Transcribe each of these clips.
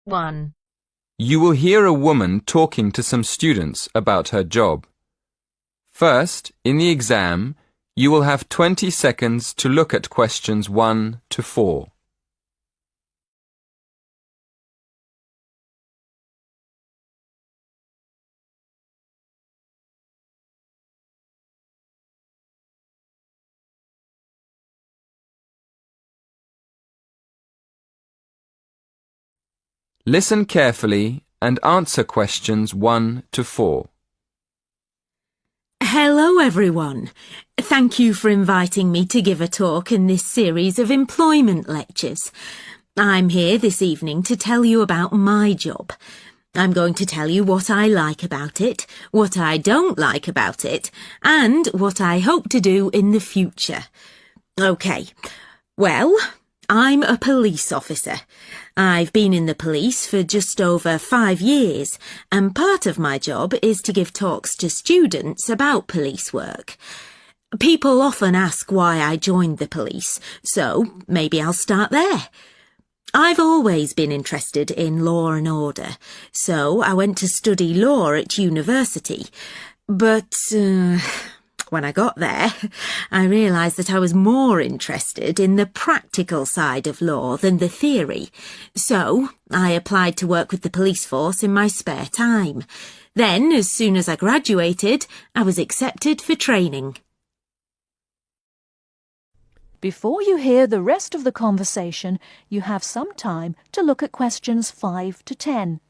1. You will hear a woman talking to some students about her job. First, in the exam, you will have 20 seconds to look at questions 1 to 4. Listen carefully and answer questions 1 to 4. Hello everyone. Thank you for inviting me to give a talk in this series of employment lectures. I'm here this evening to tell you about my job. I'm going to tell you what I like about it, what I don't like about it, and what I hope to do in the future. Okay, well, I'm a police officer. I've been in the police for just over 5 years, and part of my job is to give talks to students about police work. People often ask why I joined the police, so maybe I'll start there. I've always been interested in law and order, so I went to study law at university. But when I got there, I realised that I was more interested in the practical side of law than the theory. So I applied to work with the police force in my spare time. Then, as soon as I graduated, I was accepted for training. Before you hear the rest of the conversation, you have some time to look at questions 5 to 10.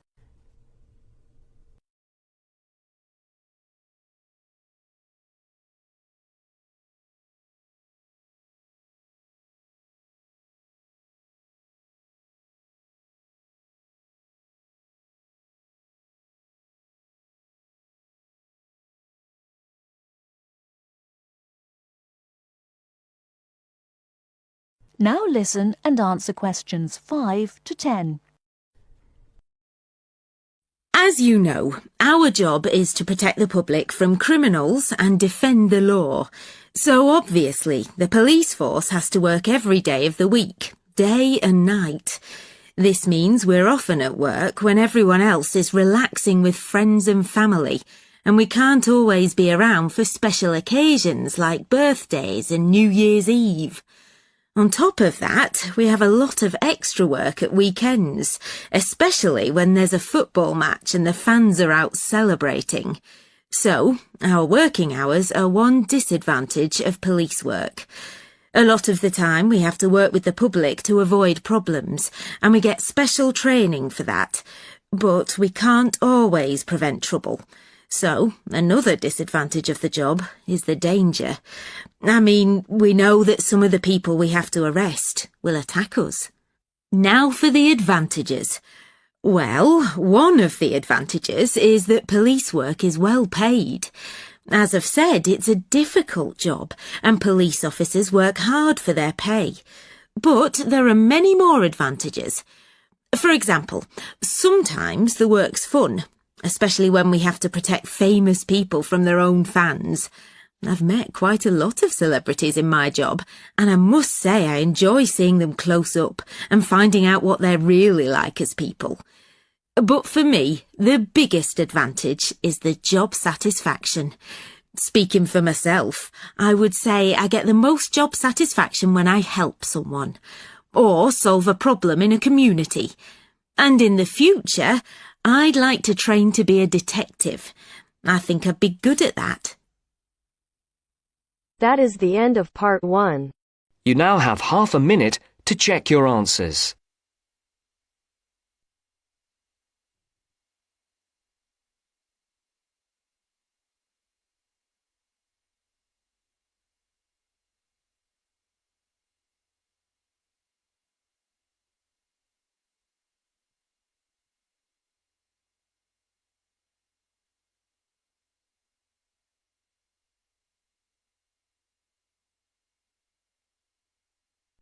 Now listen and answer questions 5 to 10. As you know, our job is to protect the public from criminals and defend the law. So obviously, the police force has to work every day of the week, day and night. This means we're often at work when everyone else is relaxing with friends and family, and we can't always be around for special occasions like birthdays and New Year's Eve. On top of that, we have a lot of extra work at weekends, especially when there's a football match and the fans are out celebrating. So, our working hours are one disadvantage of police work. A lot of the time we have to work with the public to avoid problems, and we get special training for that. But we can't always prevent trouble. So, another disadvantage of the job is the danger. I mean, we know that some of the people we have to arrest will attack us. Now for the advantages. Well, one of the advantages is that police work is well paid. As I've said, it's a difficult job, and police officers work hard for their pay. But there are many more advantages. For example, sometimes the work's fun, especially when we have to protect famous people from their own fans. I've met quite a lot of celebrities in my job, and I must say I enjoy seeing them close up and finding out what they're really like as people. But for me, the biggest advantage is the job satisfaction. Speaking for myself, I would say I get the most job satisfaction when I help someone, or solve a problem in a community. And in the future, I'd like to train to be a detective. I think I'd be good at that. That is the end of part 1. You now have half a minute to check your answers.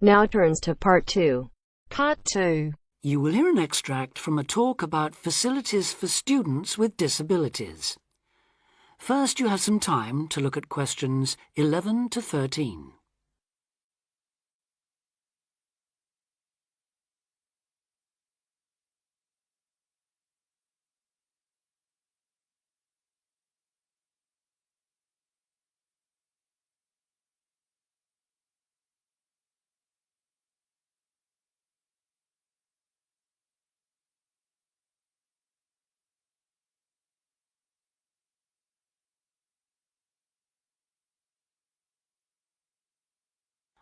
Now turns to part 2. Part 2. You will hear an extract from a talk about facilities for students with disabilities. First, you have some time to look at questions 11 to 13.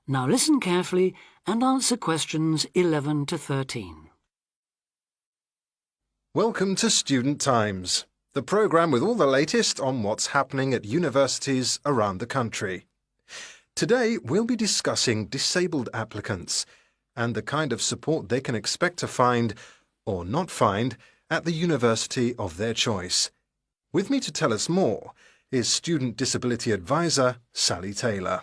Now listen carefully and answer questions 11 to 13. Welcome to Student Times, the programme with all the latest on what's happening at universities around the country. Today we'll be discussing disabled applicants and the kind of support they can expect to find, or not find, at the university of their choice. With me to tell us more is Student Disability Advisor Sally Taylor.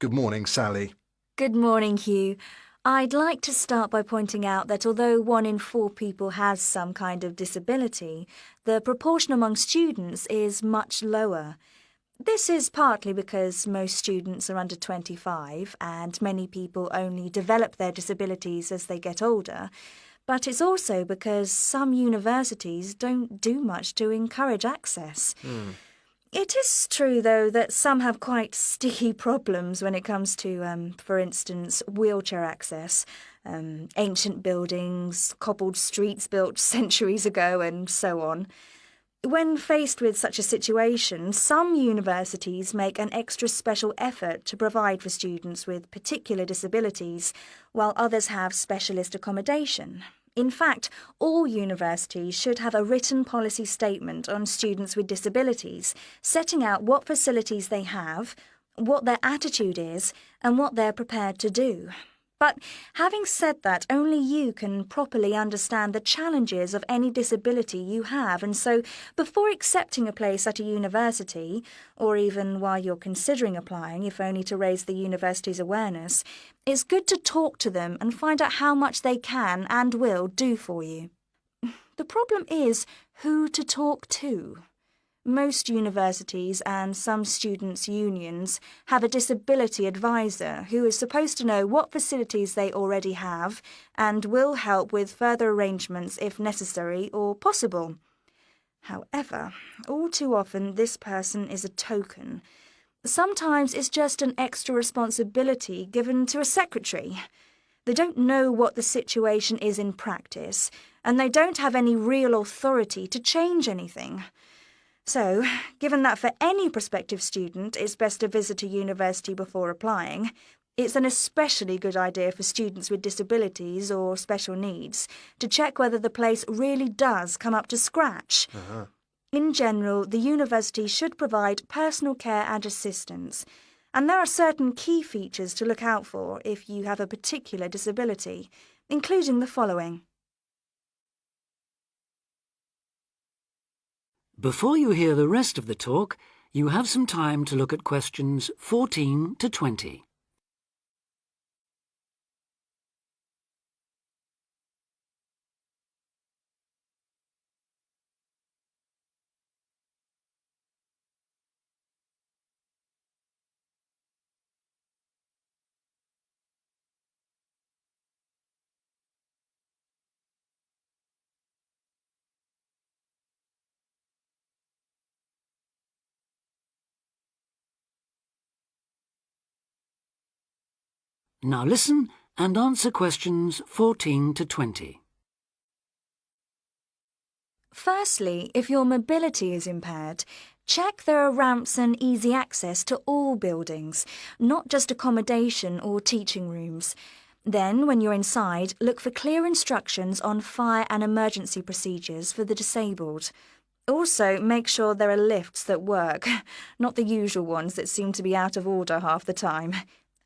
Good morning, Sally. Good morning, Hugh. I'd like to start by pointing out that although 1 in 4 people has some kind of disability, the proportion among students is much lower. This is partly because most students are under 25 and many people only develop their disabilities as they get older, but it's also because some universities don't do much to encourage access. It is true, though, that some have quite sticky problems when it comes to, for instance, wheelchair access, ancient buildings, cobbled streets built centuries ago, and so on. When faced with such a situation, some universities make an extra special effort to provide for students with particular disabilities, while others have specialist accommodation. In fact, all universities should have a written policy statement on students with disabilities, setting out what facilities they have, what their attitude is, and what they're prepared to do. But having said that, only you can properly understand the challenges of any disability you have, and so before accepting a place at a university, or even while you're considering applying, if only to raise the university's awareness, it's good to talk to them and find out how much they can and will do for you. The problem is who to talk to. Most universities and some students' unions have a disability advisor who is supposed to know what facilities they already have and will help with further arrangements if necessary or possible. However, all too often this person is a token. Sometimes it's just an extra responsibility given to a secretary. They don't know what the situation is in practice, and they don't have any real authority to change anything. So, given that for any prospective student it's best to visit a university before applying, it's an especially good idea for students with disabilities or special needs to check whether the place really does come up to scratch. In general, the university should provide personal care and assistance, and there are certain key features to look out for if you have a particular disability, including the following. Before you hear the rest of the talk, you have some time to look at questions 14 to 20. Now listen and answer questions 14 to 20. Firstly, if your mobility is impaired, check there are ramps and easy access to all buildings, not just accommodation or teaching rooms. Then, when you're inside, look for clear instructions on fire and emergency procedures for the disabled. Also, make sure there are lifts that work, not the usual ones that seem to be out of order half the time.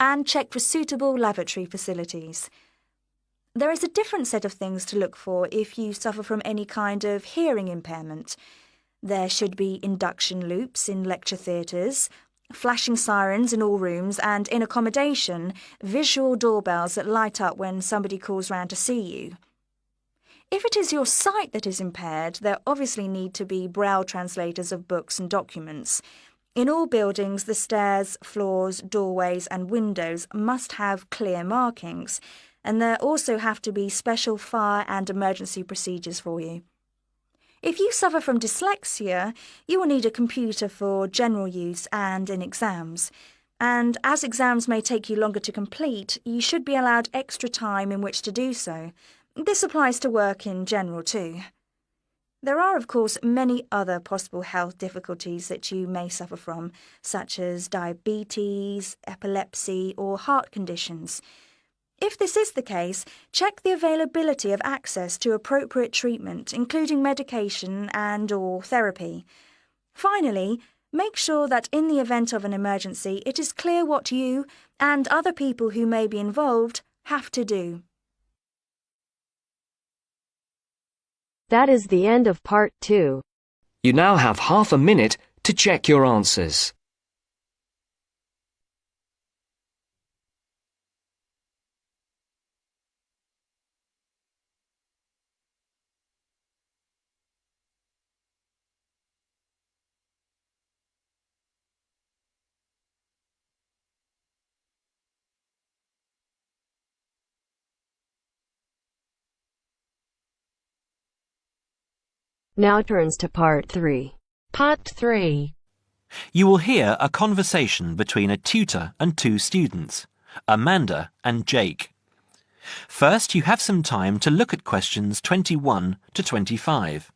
And check for suitable lavatory facilities. There is a different set of things to look for if you suffer from any kind of hearing impairment. There should be induction loops in lecture theatres, flashing sirens in all rooms, and in accommodation, visual doorbells that light up when somebody calls round to see you. If it is your sight that is impaired, there obviously need to be braille translators of books and documents. In all buildings, the stairs, floors, doorways and windows must have clear markings, and there also have to be special fire and emergency procedures for you. If you suffer from dyslexia, you will need a computer for general use and in exams. And as exams may take you longer to complete, you should be allowed extra time in which to do so. This applies to work in general too. There are, of course, many other possible health difficulties that you may suffer from, such as diabetes, epilepsy, or heart conditions. If this is the case, check the availability of access to appropriate treatment, including medication and/or therapy. Finally, make sure that in the event of an emergency, it is clear what you and other people who may be involved have to do. That is the end of part 2. You now have half a minute to check your answers. Now turns to part 3. Part 3. You will hear a conversation between a tutor and two students, Amanda and Jake. First, you have some time to look at questions 21 to 25.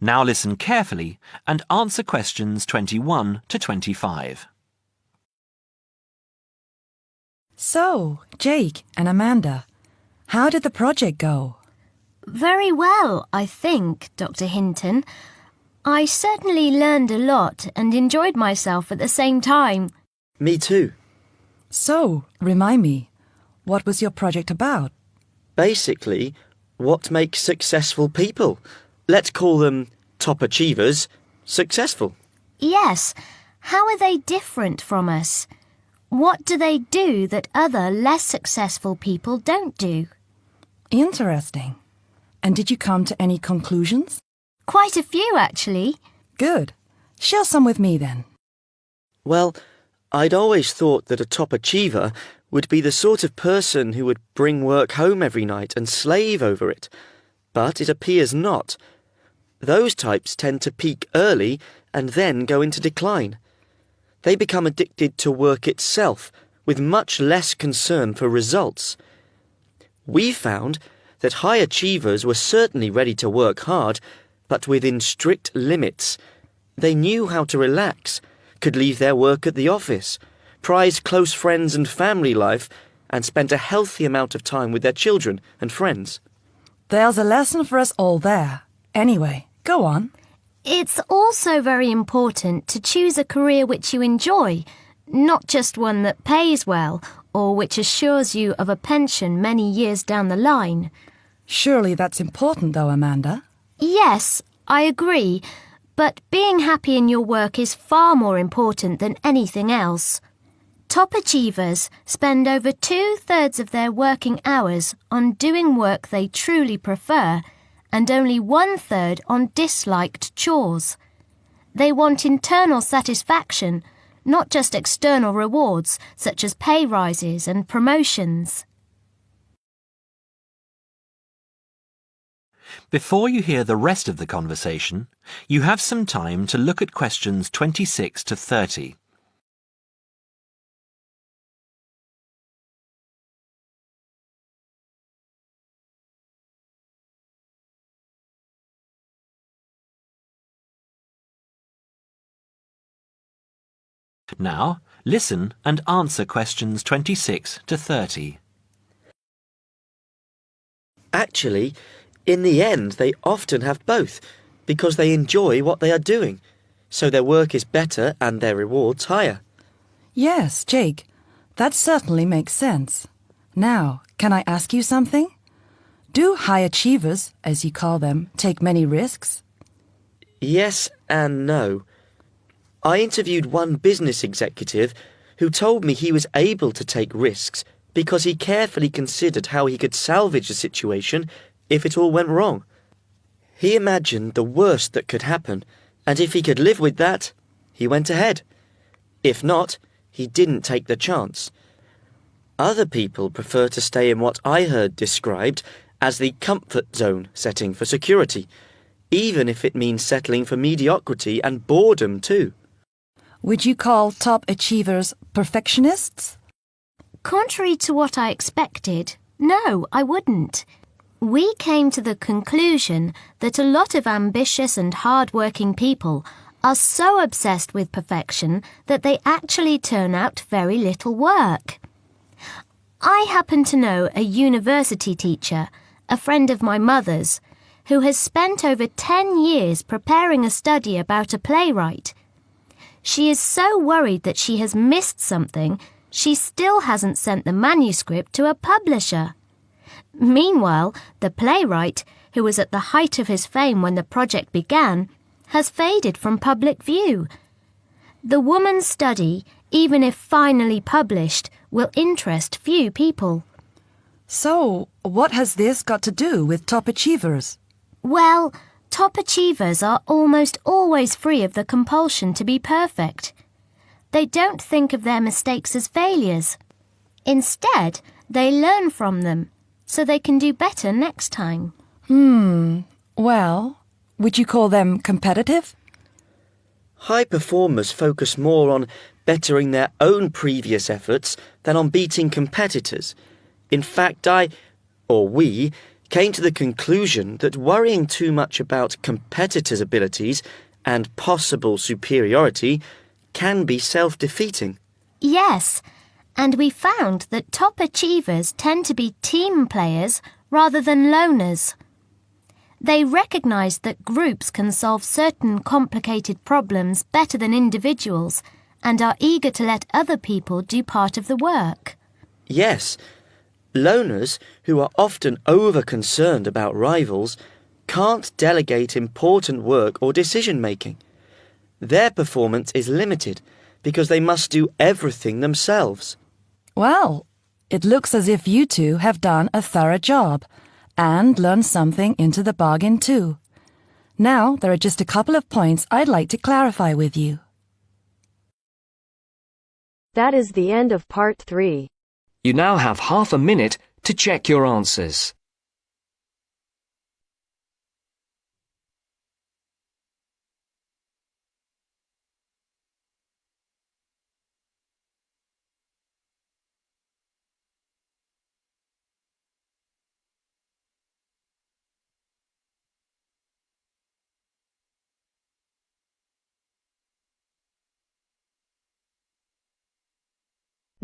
Now listen carefully and answer questions 21 to 25. So, Jake and Amanda, how did the project go? Very well, I think, Dr. Hinton. I certainly learned a lot and enjoyed myself at the same time. Me too. So, remind me, what was your project about? Basically, what makes successful people? Let's call them top achievers successful. Yes. How are they different from us? What do they do that other less successful people don't do? Interesting. And did you come to any conclusions? Quite a few, actually. Good. Share some with me then. Well, I'd always thought that a top achiever would be the sort of person who would bring work home every night and slave over it. But it appears not. Those types tend to peak early and then go into decline. They become addicted to work itself, with much less concern for results. We found that high achievers were certainly ready to work hard, but within strict limits. They knew how to relax, could leave their work at the office, prized close friends and family life, and spent a healthy amount of time with their children and friends. There's a lesson for us all there. Anyway, go on. It's also very important to choose a career which you enjoy, not just one that pays well or which assures you of a pension many years down the line. Surely that's important though, Amanda. Yes, I agree, but being happy in your work is far more important than anything else. Top achievers spend over 2/3 of their working hours on doing work they truly prefer and only 1/3 on disliked chores. They want internal satisfaction, not just external rewards such as pay rises and promotions. Before you hear the rest of the conversation, you have some time to look at questions 26 to 30. Now, listen and answer questions 26 to 30. Actually, in the end, they often have both, because they enjoy what they are doing, so their work is better and their rewards higher. Yes, Jake, that certainly makes sense. Now, can I ask you something? Do high achievers, as you call them, take many risks? Yes and no. I interviewed one business executive who told me he was able to take risks because he carefully considered how he could salvage a situation if it all went wrong. He imagined the worst that could happen, and if he could live with that, he went ahead. If not, he didn't take the chance. Other people prefer to stay in what I heard described as the comfort zone setting for security. even if it means settling for mediocrity and boredom too. Would you call top achievers perfectionists? Contrary to what I expected, no, I wouldn't. We came to the conclusion that a lot of ambitious and hard-working people are so obsessed with perfection that they actually turn out very little work. I happen to know a university teacher, a friend of my mother's, who has spent over 10 years preparing a study about a playwright. She is so worried that she has missed something, she still hasn't sent the manuscript to a publisher. Meanwhile, the playwright, who was at the height of his fame when the project began, has faded from public view. The woman's study, even if finally published, will interest few people. So, what has this got to do with top achievers? Well, top achievers are almost always free of the compulsion to be perfect. They don't think of their mistakes as failures. Instead, they learn from them, so they can do better next time. Well, would you call them competitive? High performers focus more on bettering their own previous efforts than on beating competitors. In fact, we, came to the conclusion that worrying too much about competitors' abilities and possible superiority can be self-defeating. Yes, and we found that top achievers tend to be team players rather than loners. They recognise that groups can solve certain complicated problems better than individuals and are eager to let other people do part of the work. Yes, loners, who are often over-concerned about rivals, can't delegate important work or decision-making. Their performance is limited because they must do everything themselves. Well, it looks as if you two have done a thorough job and learned something into the bargain too. Now, there are just a couple of points I'd like to clarify with you. That is the end of part 3. You now have half a minute to check your answers.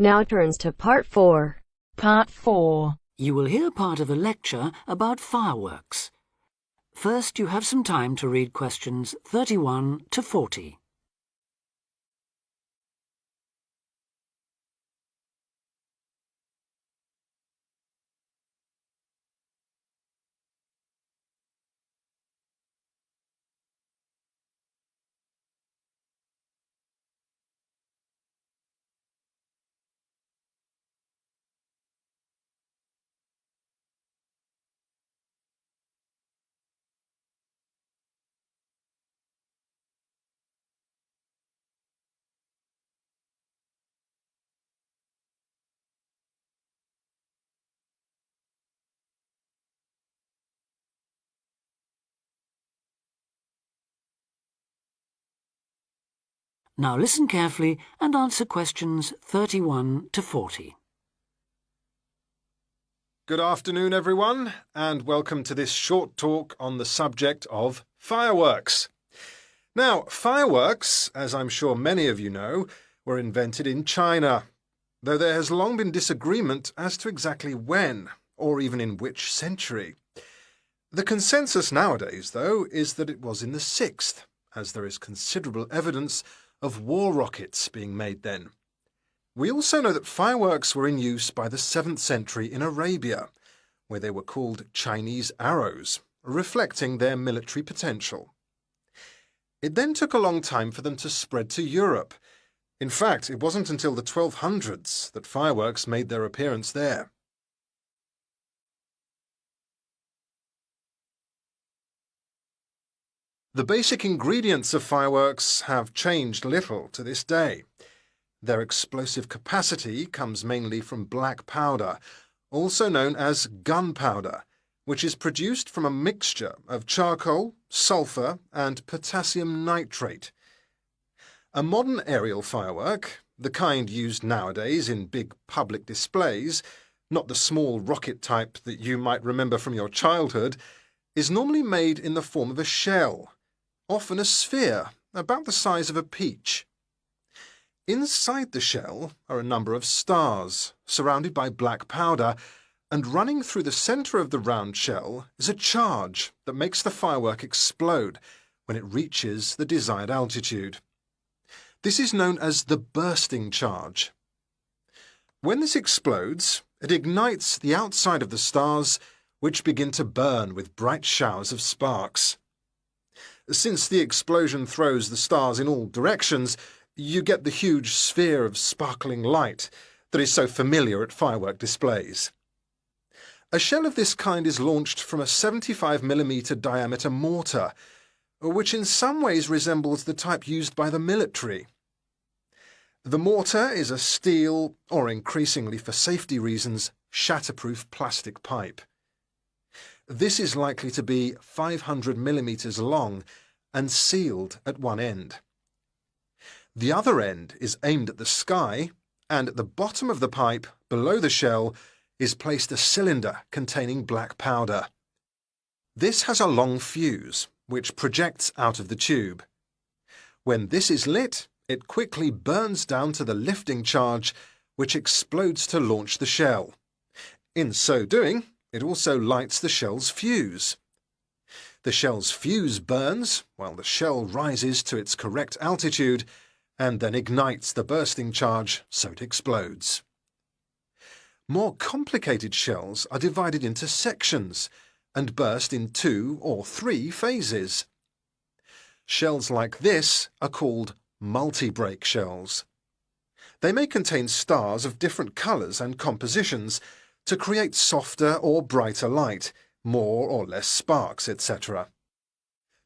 Now turns to part 4. Part 4. You will hear part of a lecture about fireworks. First, you have some time to read questions 31 to 40. Now listen carefully and answer questions 31 to 40. Good afternoon, everyone, and welcome to this short talk on the subject of fireworks. Now, fireworks, as I'm sure many of you know, were invented in China, though there has long been disagreement as to exactly when, or even in which century. The consensus nowadays, though, is that it was in the 6th, as there is considerable evidence of war rockets being made then. We also know that fireworks were in use by the 7th century in Arabia, where they were called Chinese arrows, reflecting their military potential. It then took a long time for them to spread to Europe. In fact, it wasn't until the 1200s that fireworks made their appearance there. The basic ingredients of fireworks have changed little to this day. Their explosive capacity comes mainly from black powder, also known as gunpowder, which is produced from a mixture of charcoal, sulphur and potassium nitrate. A modern aerial firework, the kind used nowadays in big public displays, not the small rocket type that you might remember from your childhood, is normally made in the form of a shell, often a sphere about the size of a peach. Inside the shell are a number of stars, surrounded by black powder, and running through the centre of the round shell is a charge that makes the firework explode when it reaches the desired altitude. This is known as the bursting charge. When this explodes, it ignites the outside of the stars, which begin to burn with bright showers of sparks. Since the explosion throws the stars in all directions, you get the huge sphere of sparkling light that is so familiar at firework displays. A shell of this kind is launched from a 75mm diameter mortar, which in some ways resembles the type used by the military. The mortar is a steel, or increasingly for safety reasons, shatterproof plastic pipe. This is likely to be 500mm long and sealed at one end. The other end is aimed at the sky, and at the bottom of the pipe, below the shell, is placed a cylinder containing black powder. This has a long fuse, which projects out of the tube. When this is lit, it quickly burns down to the lifting charge, which explodes to launch the shell. In so doing, it also lights the shell's fuse. The shell's fuse burns while the shell rises to its correct altitude and then ignites the bursting charge so it explodes. More complicated shells are divided into sections and burst in 2 or 3 phases. Shells like this are called multi-break shells. They may contain stars of different colours and compositions to create softer or brighter light, more or less sparks, etc.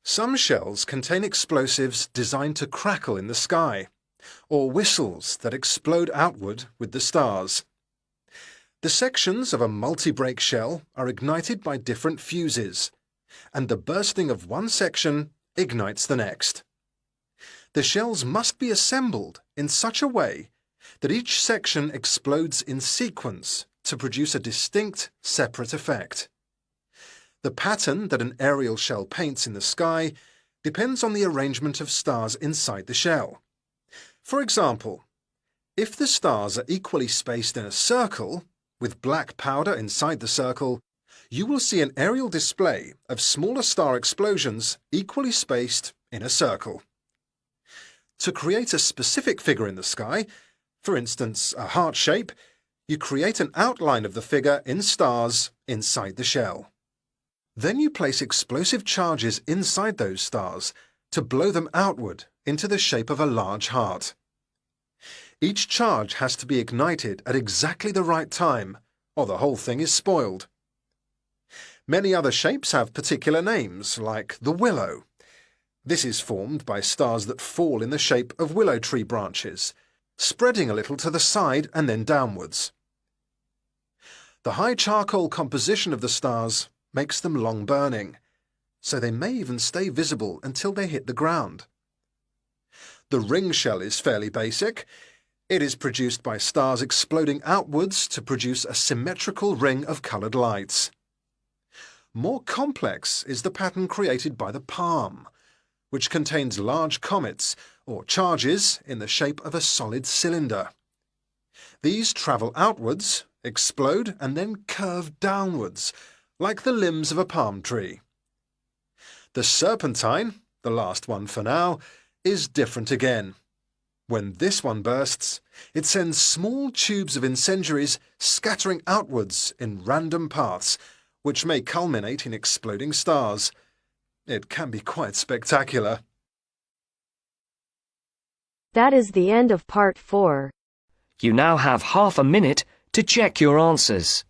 Some shells contain explosives designed to crackle in the sky, or whistles that explode outward with the stars. The sections of a multi-break shell are ignited by different fuses, and the bursting of one section ignites the next. The shells must be assembled in such a way that each section explodes in sequence to produce a distinct, separate effect. The pattern that an aerial shell paints in the sky depends on the arrangement of stars inside the shell. For example, if the stars are equally spaced in a circle, with black powder inside the circle, you will see an aerial display of smaller star explosions equally spaced in a circle. To create a specific figure in the sky, for instance a heart shape, you create an outline of the figure in stars inside the shell. Then you place explosive charges inside those stars to blow them outward into the shape of a large heart. Each charge has to be ignited at exactly the right time, or the whole thing is spoiled. Many other shapes have particular names, like the willow. This is formed by stars that fall in the shape of willow tree branches, spreading a little to the side and then downwards. The high charcoal composition of the stars makes them long burning, so they may even stay visible until they hit the ground. The ring shell is fairly basic. It is produced by stars exploding outwards to produce a symmetrical ring of coloured lights. More complex is the pattern created by the palm, which contains large comets or charges in the shape of a solid cylinder. These travel outwards, explode and then curve downwards, like the limbs of a palm tree. The serpentine, the last one for now, is different again. When this one bursts, it sends small tubes of incendiaries scattering outwards in random paths, which may culminate in exploding stars. It can be quite spectacular. That is the end of part 4. You now have half a minute to check your answers.